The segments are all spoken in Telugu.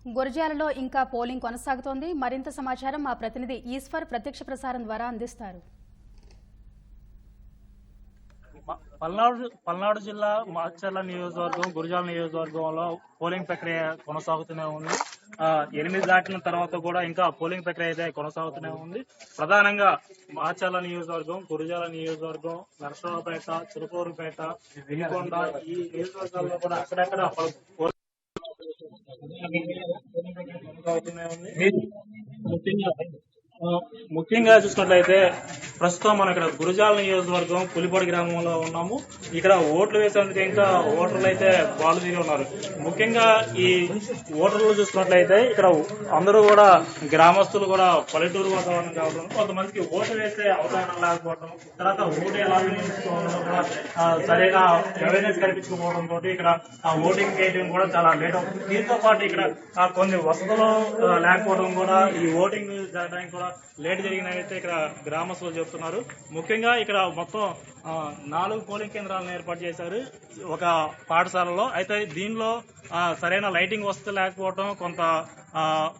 గురజాలలో ఇంకా పోలింగ్ కొనసాగుతోంది. మరింత సమాచారం మా ప్రతినిధి ఈశ్వర్ ప్రత్యక్ష ప్రసారం ద్వారా అందిస్తారు. పల్నాడు జిల్లా మాచర్ల నియోజకవర్గం, గురజాల నియోజకవర్గంలో పోలింగ్ ప్రక్రియ కొనసాగుతూనే ఉంది. 8 దాటిన తర్వాత కూడా ఇంకా పోలింగ్ ప్రక్రియ అయితే కొనసాగుతూనే ఉంది. ప్రధానంగా మాచర్ల నియోజకవర్గం, గురజాల నియోజకవర్గం, నరసరావుపేట, చిలకూరుపేట, వినుకొండ ఈ నియోజకవర్గాల్లో కూడా అక్కడక్కడ కొనసాగుతూనే ఉంది. ముఖ్యంగా చూసినట్లయితే ప్రస్తుతం మనం ఇక్కడ గురజాల నియోజకవర్గం పులిపాడు గ్రామంలో ఉన్నాము. ఇక్కడ ఓట్లు వేసేందుకు ఇంకా ఓటర్లు అయితే బాలు తీరి ఉన్నారు. ముఖ్యంగా ఈ ఓటర్లు చూసుకున్నట్లయితే ఇక్కడ అందరూ కూడా గ్రామస్తులు కూడా పల్లెటూరు వాతావరణం కావడం, కొంతమందికి ఓటు వేసే అవగాహన లేకపోవడం, తర్వాత ఓటు ఎలా వినియోగించుకోవడం కూడా సరైన అవేర్నెస్ కల్పించుకోవడంతో ఇక్కడ ఓటింగ్ చేయడం కూడా చాలా లేట్ అవుతుంది. దీంతో పాటు ఇక్కడ కొన్ని వసతులు లేకపోవడం కూడా ఈ ఓటింగ్ జరగడానికి కూడా లేట్ జరిగినైతే ఇక్కడ గ్రామస్తులు చెబుతున్నారు. ముఖ్యంగా ఇక్కడ మొత్తం 4 పోలింగ్ కేంద్రాలను ఏర్పాటు చేశారు ఒక పాఠశాలలో. అయితే దీనిలో సరైన లైటింగ్ వసతి లేకపోవడం, కొంత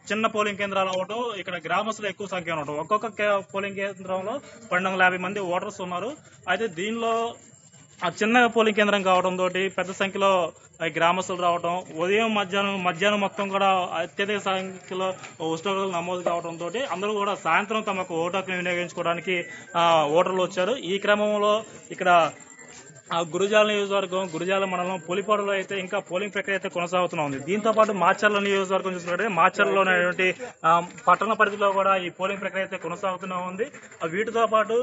చిన్న పోలింగ్ కేంద్రాలు అవ్వడం, ఇక్కడ గ్రామస్తులు ఎక్కువ సంఖ్య ఉండటం. ఒక్కొక్క పోలింగ్ కేంద్రంలో 1250 మంది ఓటర్స్ ఉన్నారు. అయితే దీనిలో చిన్న పోలింగ్ కేంద్రం కావడంతో పెద్ద సంఖ్యలో గ్రామస్తులు రావడం, ఉదయం మధ్యాహ్నం మొత్తం కూడా అత్యధిక సంఖ్యలో ఉష్ణోగ్రతలు నమోదు కావడంతో అందరూ కూడా సాయంత్రం తమకు ఓటు హక్కును వినియోగించుకోవడానికి ఓటర్లు వచ్చారు. ఈ క్రమంలో ఇక్కడ గురజాల నియోజకవర్గం, గురజాల మండలం పులిపాడులో అయితే ఇంకా పోలింగ్ ప్రక్రియ అయితే కొనసాగుతూనే ఉంది. దీంతో పాటు మాచర్ల నియోజకవర్గం చూసుకుంటే మాచర్లలో ఉన్నటువంటి పట్టణ పరిధిలో కూడా ఈ పోలింగ్ ప్రక్రియ అయితే కొనసాగుతూనే ఉంది. వీటితో పాటు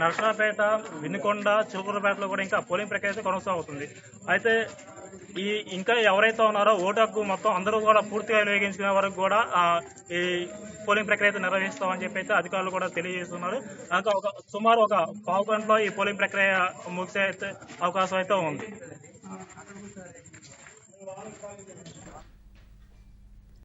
నరసరావుపేట, వినుకొండ, చిలకూరుపేటలో కూడా ఇంకా పోలింగ్ ప్రక్రియ అయితే కొనసాగుతుంది. అయితే ఇంకా ఎవరైతే ఉన్నారో ఓటు హక్కు మొత్తం అందరూ కూడా పూర్తిగా వినియోగించుకునే వరకు కూడా ఈ పోలింగ్ ప్రక్రియ అయితే నిర్వహిస్తామని చెప్పి అయితే అధికారులు కూడా తెలియజేస్తున్నారు. సుమారు ఒక పావు గంటలో ఈ పోలింగ్ ప్రక్రియ ముగిసే అవకాశం అయితే ఉంది.